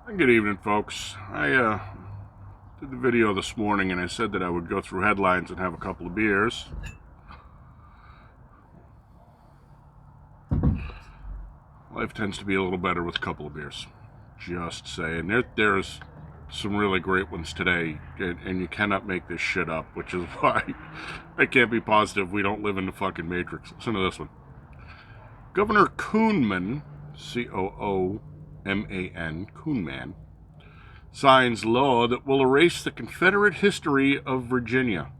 Good evening, folks. I did the video this morning and I said that I would go through headlines and have a couple of beers. Life tends to be a little better with a couple of beers. Just saying. There's some really great ones today, and you cannot make this shit up, which is why I can't be positive we don't live in the fucking Matrix. Listen to this one. Governor Koonman, Cooman, Koonman, signs law that will erase the Confederate history of Virginia.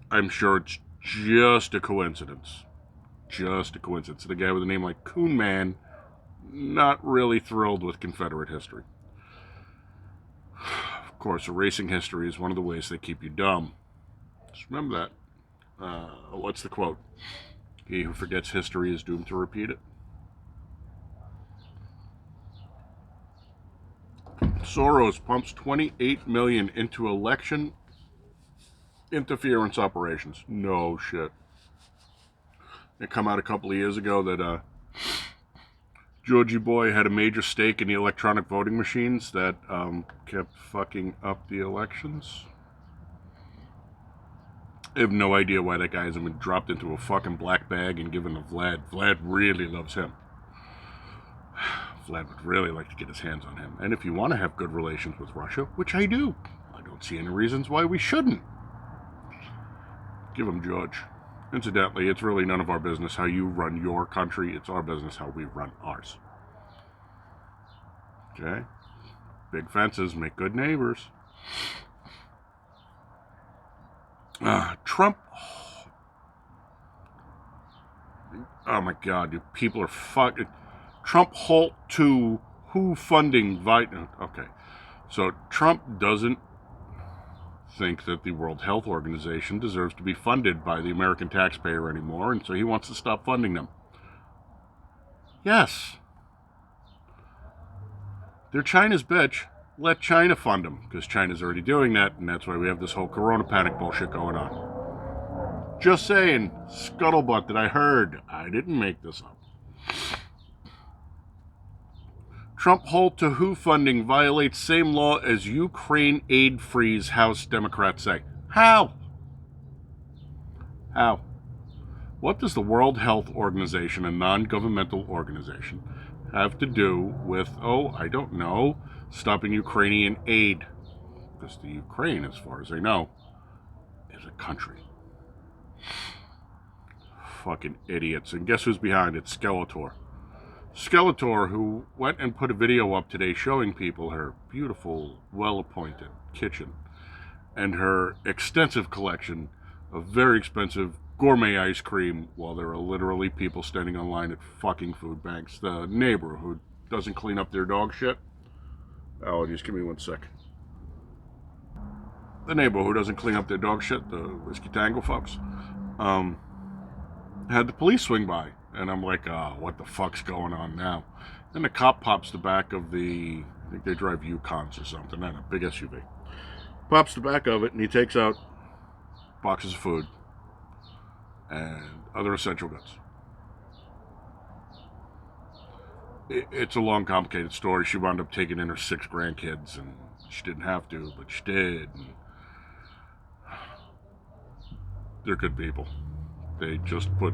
I'm sure it's just a coincidence. Just a coincidence. The guy with a name like Koonman, not really thrilled with Confederate history. Of course, erasing history is one of the ways they keep you dumb. Just remember that. What's the quote? He who forgets history is doomed to repeat it. Soros pumps $28 million into election interference operations. No shit. It come out a couple of years ago that Georgie Boy had a major stake in the electronic voting machines that kept fucking up the elections. I have no idea why that guy hasn't been dropped into a fucking black bag and given to Vlad. Vlad really loves him. Vlad would really like to get his hands on him. And if you want to have good relations with Russia, which I do, I don't see any reasons why we shouldn't. Give him George. Incidentally, it's really none of our business how you run your country. It's our business how we run ours. Okay? Big fences make good neighbors. Trump. Oh my God, you people are fucking. Trump halt to who funding Biden. Okay. So Trump doesn't think that the World Health Organization deserves to be funded by the American taxpayer anymore, and so he wants to stop funding them. Yes. They're China's bitch. Let China fund them, because China's already doing that, and that's why we have this whole corona panic bullshit going on. Just saying, scuttlebutt that I heard. I didn't make this up. Trump halt to WHO funding violates same law as Ukraine aid freeze, House Democrats say. How? How? What does the World Health Organization, a non-governmental organization, have to do with, I don't know, stopping Ukrainian aid? Because the Ukraine, as far as I know, is a country. Fucking idiots. And guess who's behind it? Skeletor. Skeletor, who went and put a video up today showing people her beautiful, well-appointed kitchen and her extensive collection of very expensive gourmet ice cream while there are literally people standing online at fucking food banks. The neighbor who doesn't clean up their dog shit. Oh, just give me 1 sec. The neighbor who doesn't clean up their dog shit, the Whiskey Tango folks, had the police swing by. And I'm like, what the fuck's going on now? Then the cop pops the back of I think they drive Yukons or something, and a big SUV. Pops the back of it, and he takes out boxes of food and other essential goods. It's a long, complicated story. She wound up taking in her 6 grandkids, and she didn't have to, but she did. And they're good people. They just put...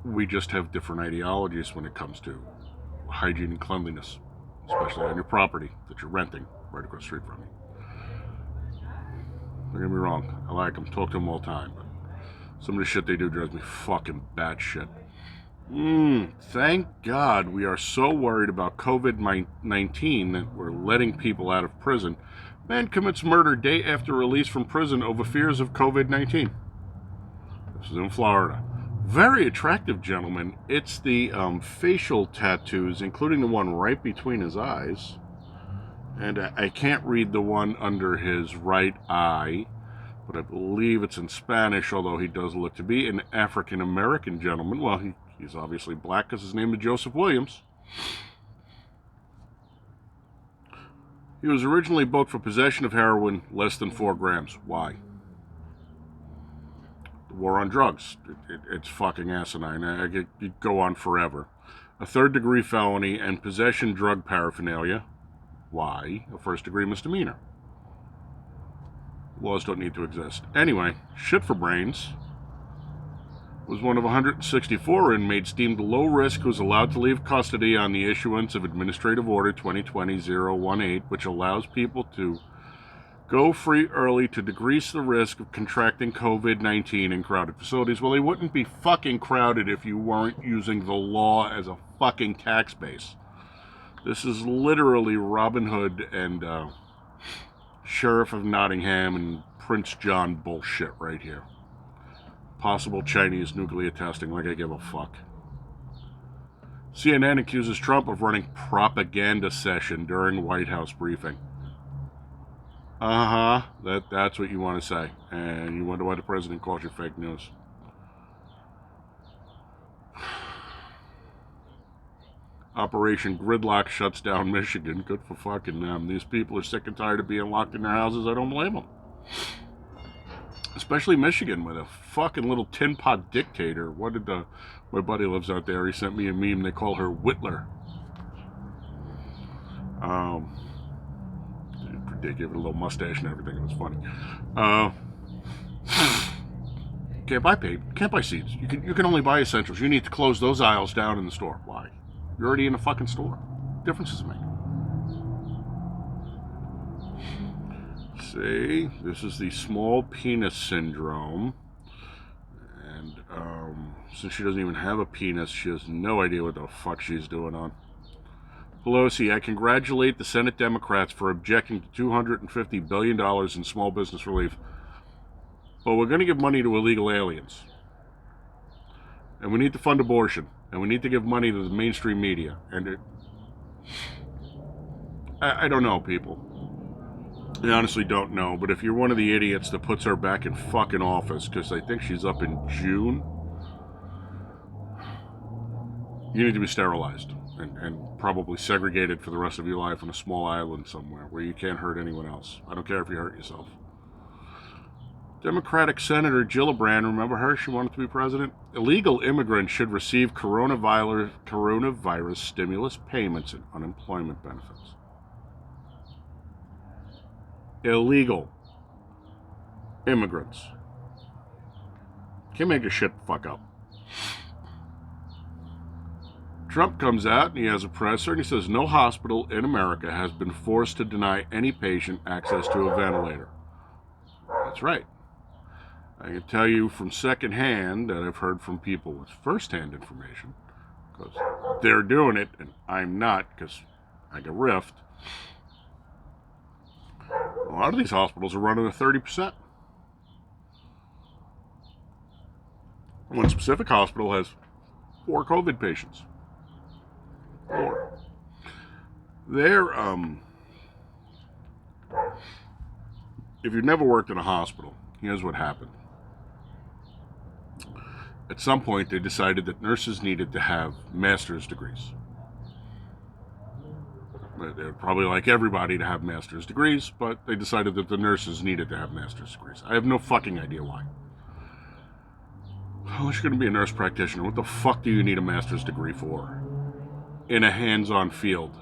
We just have different ideologies when it comes to hygiene and cleanliness, especially on your property that you're renting right across the street from you. Don't get me wrong, I like them, talk to them all the time, but some of the shit they do drives me fucking batshit. Thank God we are so worried about COVID-19 that we're letting people out of prison. Man commits murder day after release from prison over fears of COVID-19. This is in Florida. Very attractive gentleman. It's the facial tattoos, including the one right between his eyes. And I can't read the one under his right eye, but I believe it's in Spanish, although he does look to be an African-American gentleman. Well, he's obviously black because his name is Joseph Williams. He was originally booked for possession of heroin less than 4 grams. Why? The war on drugs. It's fucking asinine. I could go on forever. A third-degree felony and possession drug paraphernalia. Why? A first-degree misdemeanor. Laws don't need to exist. Anyway, shit for brains. Was one of 164 inmates deemed low risk who was allowed to leave custody on the issuance of Administrative Order 2020-018, which allows people to go free early to decrease the risk of contracting COVID-19 in crowded facilities. Well, they wouldn't be fucking crowded if you weren't using the law as a fucking tax base. This is literally Robin Hood and Sheriff of Nottingham and Prince John bullshit right here. Possible Chinese nuclear testing, like I give a fuck. CNN accuses Trump of running propaganda session during White House briefing. That's what you want to say. And you wonder why the president calls you fake news. Operation Gridlock shuts down Michigan. Good for fucking them. These people are sick and tired of being locked in their houses. I don't blame them. Especially Michigan with a fucking little tin pot dictator. My buddy lives out there. He sent me a meme. They call her Whitler. They gave it a little mustache and everything. It was funny. Can't buy seeds. You can only buy essentials. You need to close those aisles down in the store. Why? You're already in the fucking store. Difference does it make? See, this is the small penis syndrome. And since she doesn't even have a penis, she has no idea what the fuck she's doing on. Pelosi, I congratulate the Senate Democrats for objecting to $250 billion in small business relief. But we're going to give money to illegal aliens. And we need to fund abortion. And we need to give money to the mainstream media. And I don't know, people. I honestly don't know. But if you're one of the idiots that puts her back in fucking office, because I think she's up in June, you need to be sterilized. And probably segregated for the rest of your life on a small island somewhere where you can't hurt anyone else. I don't care if you hurt yourself. Democratic Senator Gillibrand, remember her? She wanted to be president. Illegal immigrants should receive coronavirus stimulus payments and unemployment benefits. Illegal immigrants. Can't make this shit fuck up. Trump comes out and he has a presser and he says no hospital in America has been forced to deny any patient access to a ventilator. That's right. I can tell you from secondhand that I've heard from people with first-hand information, because they're doing it and I'm not, because I get riffed. A lot of these hospitals are running at 30%. One specific hospital has 4 COVID patients. 4. If you've never worked in a hospital, here's what happened. At some point, they decided that nurses needed to have master's degrees. They would probably like everybody to have master's degrees, but they decided that the nurses needed to have master's degrees. I have no fucking idea why. Unless you're going to be a nurse practitioner, what the fuck do you need a master's degree for? In a hands-on field.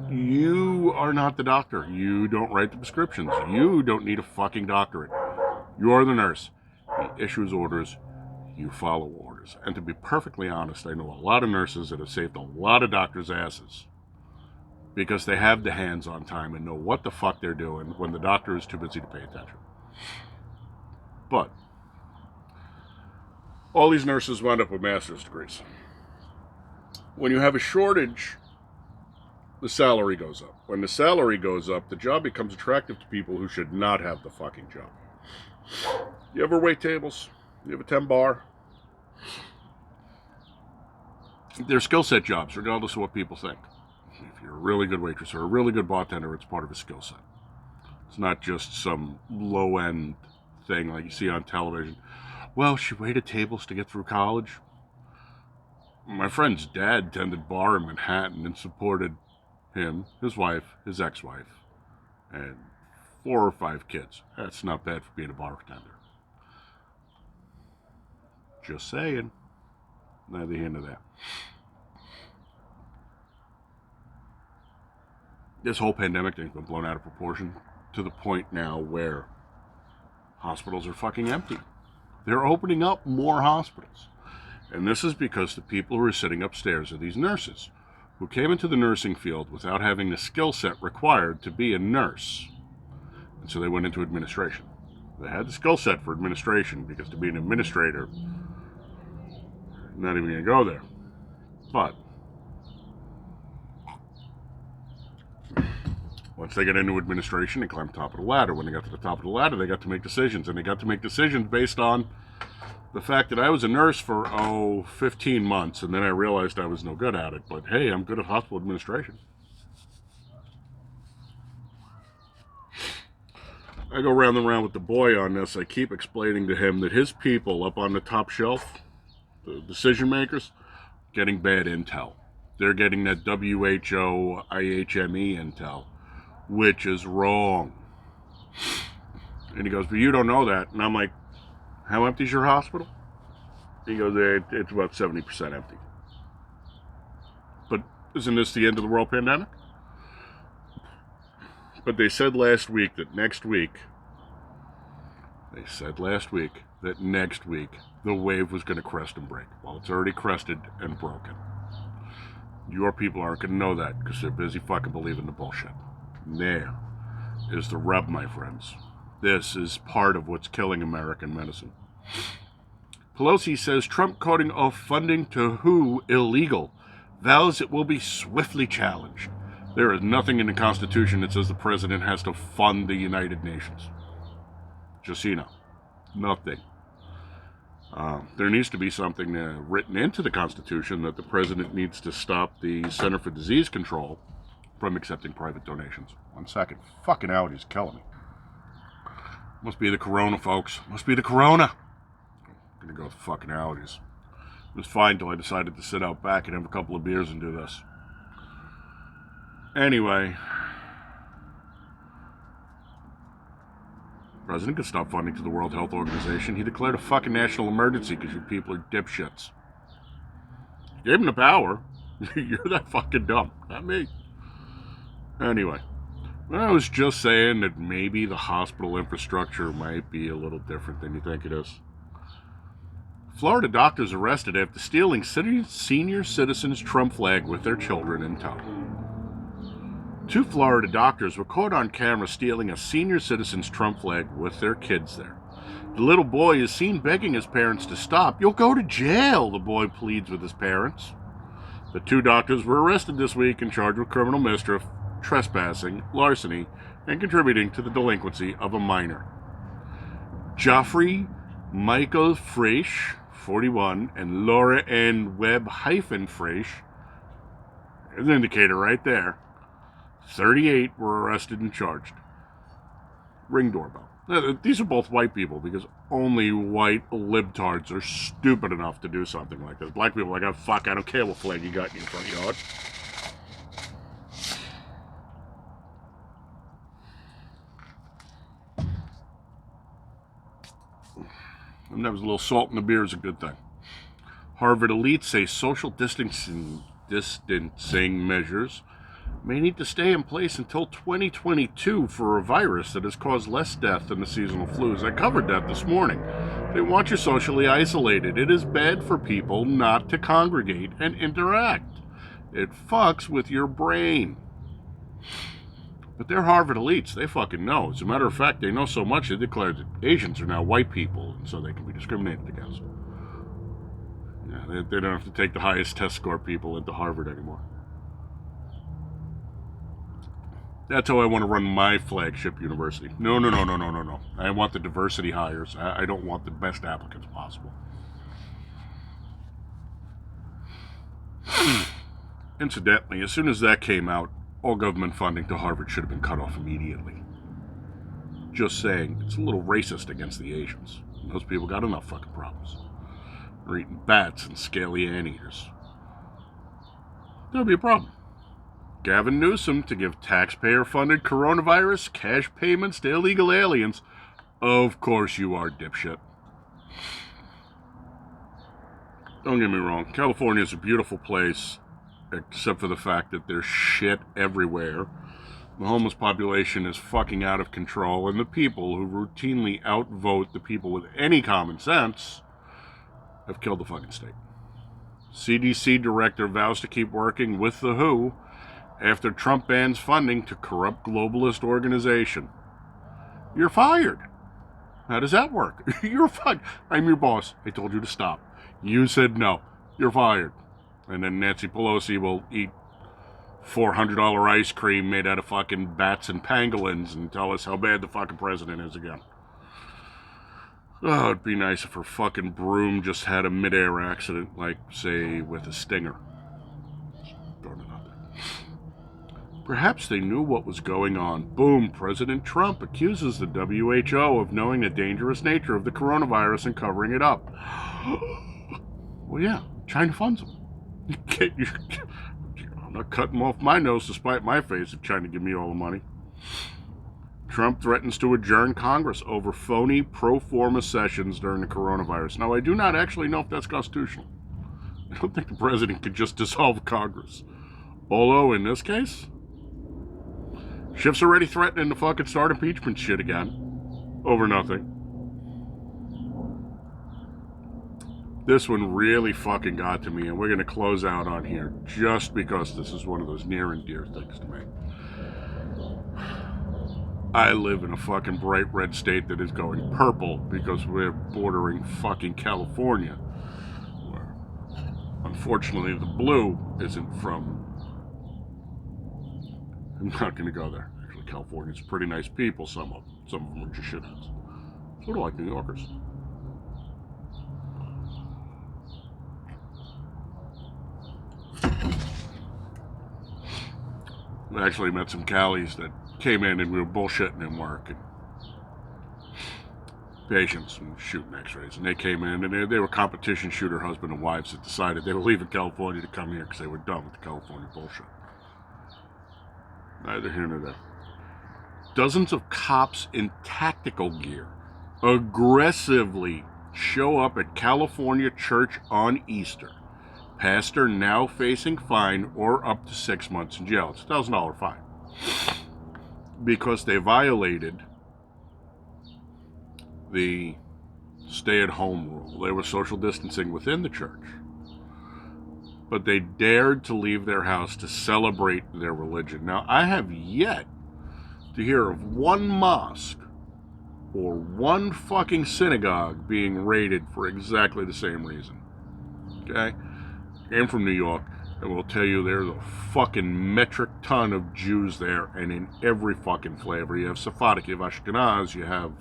You are not the doctor. You don't write the prescriptions. You don't need a fucking doctorate. You are the nurse. He issues orders. You follow orders. And to be perfectly honest, I know a lot of nurses that have saved a lot of doctors' asses because they have the hands-on time and know what the fuck they're doing when the doctor is too busy to pay attention. But all these nurses wind up with master's degrees. When you have a shortage, the salary goes up. When the salary goes up, the job becomes attractive to people who should not have the fucking job. You ever wait tables? You have a 10 bar? They're skill set jobs, regardless of what people think. If you're a really good waitress or a really good bartender, it's part of a skill set. It's not just some low-end thing like you see on television. Well, she waited tables to get through college. My friend's dad tended bar in Manhattan and supported him, his wife, his ex-wife, and 4 or 5 kids. That's not bad for being a bartender. Just saying. Neither here nor there. This whole pandemic thing's been blown out of proportion to the point now where hospitals are fucking empty. They're opening up more hospitals. And this is because the people who are sitting upstairs are these nurses who came into the nursing field without having the skill set required to be a nurse. And so they went into administration. They had the skill set for administration because to be an administrator, not even going to go there. But once they get into administration, they climb top of the ladder. When they got to the top of the ladder, they got to make decisions. And they got to make decisions based on the fact that I was a nurse for, 15 months. And then I realized I was no good at it. But hey, I'm good at hospital administration. I go round and round with the boy on this. I keep explaining to him that his people up on the top shelf, the decision makers, getting bad intel. They're getting that WHO, IHME intel, which is wrong. And he goes, but you don't know that. And I'm like, how empty is your hospital? He goes, it's about 70% empty. But isn't this the end of the world pandemic? But they said last week that next week, the wave was going to crest and break. Well, it's already crested and broken. Your people aren't going to know that because they're busy fucking believing the bullshit. There is the rub, my friends. This is part of what's killing American medicine. Pelosi says Trump cutting off funding to WHO illegal. Vows it will be swiftly challenged. There is nothing in the Constitution that says the president has to fund the United Nations. Just so you know. Nothing. There needs to be something written into the Constitution that the president needs to stop the Center for Disease Control from accepting private donations. 1 second. Fucking allergies killing me. Must be the corona, folks. Must be the corona. I'm gonna go with fucking allergies. It was fine until I decided to sit out back and have a couple of beers and do this. Anyway, the president could stop funding to the World Health Organization. He declared a fucking national emergency because you people are dipshits. You gave him the power. You're that fucking dumb. Not me. Anyway, I was just saying that maybe the hospital infrastructure might be a little different than you think it is. Florida doctors arrested after stealing senior citizens' Trump flag with their children in tow. 2 Florida doctors were caught on camera stealing a senior citizen's Trump flag with their kids there. The little boy is seen begging his parents to stop. You'll go to jail, the boy pleads with his parents. The 2 doctors were arrested this week and charged with criminal mischief, trespassing, larceny, and contributing to the delinquency of a minor. Joffrey Michael Fraisch, 41, and Laura Ann Webb-Fraisch, there's an indicator right there, 38 were arrested and charged. Ring doorbell. Now, these are both white people because only white libtards are stupid enough to do something like this. Black people are like, oh fuck, I don't care what flag you got in your front yard. And that was a little salt in the beer is a good thing. Harvard elites say social distancing measures may need to stay in place until 2022 for a virus that has caused less death than the seasonal flus. I covered that this morning. They want you socially isolated. It is bad for people not to congregate and interact. It fucks with your brain. But they're Harvard elites. They fucking know. As a matter of fact, they know so much they declared that Asians are now white people, and so they can be discriminated against. Yeah, they don't have to take the highest test score people into Harvard anymore. That's how I want to run my flagship university. No. I want the diversity hires. I don't want the best applicants possible. Incidentally, as soon as that came out, all government funding to Harvard should have been cut off immediately. Just saying, it's a little racist against the Asians. Those people got enough fucking problems. They're eating bats and scaly anteaters. There'll be a problem. Gavin Newsom to give taxpayer-funded coronavirus cash payments to illegal aliens. Of course you are, dipshit. Don't get me wrong, California is a beautiful place, except for the fact that there's shit everywhere. The homeless population is fucking out of control, and the people who routinely outvote the people with any common sense have killed the fucking state. CDC director vows to keep working with the WHO after Trump bans funding to corrupt globalist organization. You're fired. How does that work? You're fired. I'm your boss. I told you to stop. You said no. You're fired. And then Nancy Pelosi will eat $400 ice cream made out of fucking bats and pangolins and tell us how bad the fucking president is again. Oh, it'd be nice if her fucking broom just had a midair accident, like, say, with a stinger. Throwing it out there. Perhaps they knew what was going on. Boom, President Trump accuses the WHO of knowing the dangerous nature of the coronavirus and covering it up. Well, yeah, China funds them. I'm not cutting off my nose to spite my face if China give me all the money. Trump threatens to adjourn Congress over phony pro forma sessions during the coronavirus. Now, I do not actually know if that's constitutional. I don't think the president could just dissolve Congress. Although, in this case, Schiff's already threatening to fucking start impeachment shit again. Over nothing. This one really fucking got to me, and we're going to close out on here just because this is one of those near and dear things to me. I live in a fucking bright red state that is going purple because we're bordering fucking California. Where, unfortunately, the blue isn't from... I'm not going to go there. Actually, California's pretty nice people, some of them. Some of them are just shitheads. So do I like New Yorkers. I actually met some Callies that came in and we were bullshitting in work. And patients and shooting x-rays. And they came in and they were competition shooter husband and wives that decided they were leaving California to come here because they were done with the California bullshit. Neither here nor there. Dozens of cops in tactical gear aggressively show up at California church on Easter. Pastor now facing fine or up to 6 months in jail. It's a $1,000 fine. Because they violated the stay-at-home rule. They were social distancing within the church. But they dared to leave their house to celebrate their religion. Now, I have yet to hear of one mosque or one fucking synagogue being raided for exactly the same reason. Okay? I'm from New York, and will tell you there's a fucking metric ton of Jews there, and in every fucking flavor. You have Sephardic, you have Ashkenaz, you have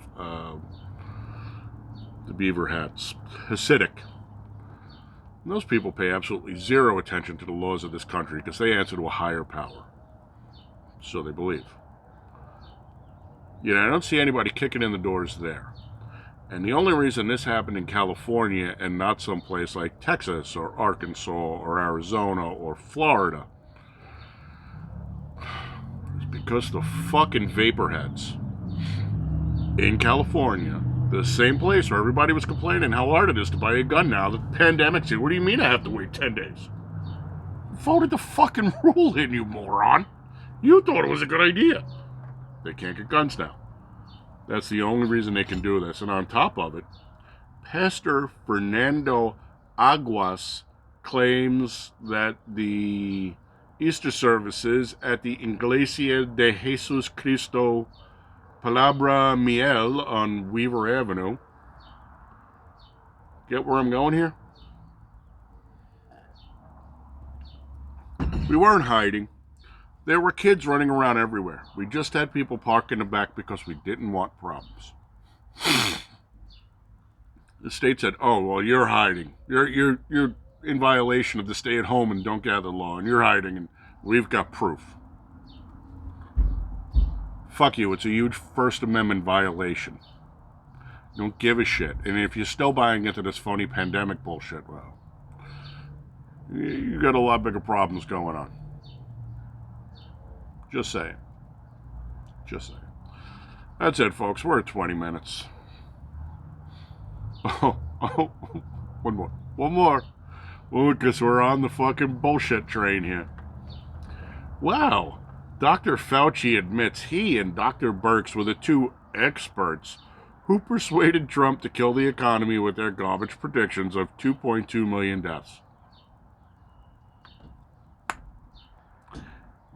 the beaver hats, Hasidic. And those people pay absolutely zero attention to the laws of this country because they answer to a higher power. So they believe. You know, I don't see anybody kicking in the doors there. And the only reason this happened in California and not someplace like Texas or Arkansas or Arizona or Florida is because the fucking vaporheads in California, the same place where everybody was complaining how hard it is to buy a gun now that the pandemic's here. What do you mean I have to wait 10 days? Voted the fucking rule in, you moron. You thought it was a good idea. They can't get guns now. That's the only reason they can do this. And on top of it, Pastor Fernando Aguas claims that the Easter services at the Iglesia de Jesus Cristo Palabra Miel on Weaver Avenue. Get where I'm going here? We weren't hiding. There were kids running around everywhere. We just had people park in the back because we didn't want problems. The state said, "Oh, well, you're hiding. You're in violation of the stay-at-home and don't gather law, and you're hiding, and we've got proof." Fuck you. It's a huge First Amendment violation. Don't give a shit. And if you're still buying into this phony pandemic bullshit, well, you got a lot bigger problems going on. Just saying. Just saying. That's it, folks. We're at 20 minutes. One more. Well, because we're on the fucking bullshit train here. Wow. Dr. Fauci admits he and Dr. Birx were the two experts who persuaded Trump to kill the economy with their garbage predictions of 2.2 million deaths.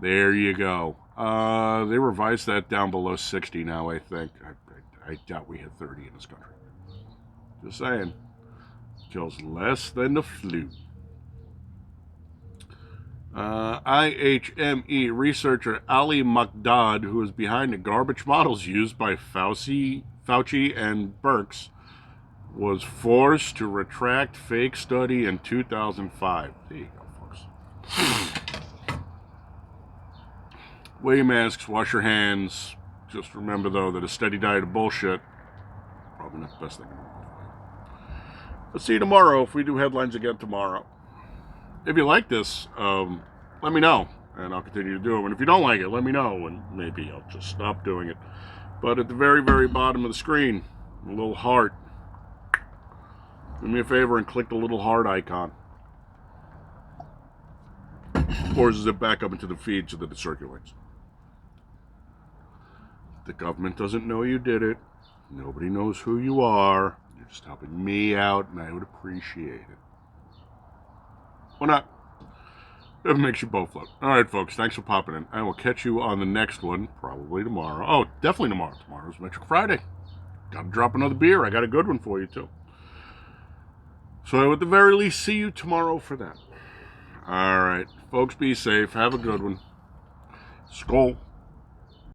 There you go. They revised that down below 60 now, I think. I doubt we hit 30 in this country. Just saying. Kills less than the flu. IHME researcher Ali Maqdad, who is behind the garbage models used by Fauci and Birx, was forced to retract fake study in 2005. There you go, folks. Wear your masks, wash your hands. Just remember, though, that a steady diet of bullshit probably not the best thing in the world. Let's see you tomorrow if we do headlines again tomorrow. If you like this, let me know, and I'll continue to do it. And if you don't like it, let me know, and maybe I'll just stop doing it. But at the very, very bottom of the screen, a little heart. Do me a favor and click the little heart icon. Or zip back up into the feed so that it circulates. The government doesn't know you did it. Nobody knows who you are. You're just helping me out, and I would appreciate it. Why not? It makes you both float. All right, folks. Thanks for popping in. I will catch you on the next one, probably tomorrow. Oh, definitely tomorrow. Tomorrow's Metric Friday. Got to drop another beer. I got a good one for you, too. So I would at the very least see you tomorrow for that. All right. Folks, be safe. Have a good one. Skol.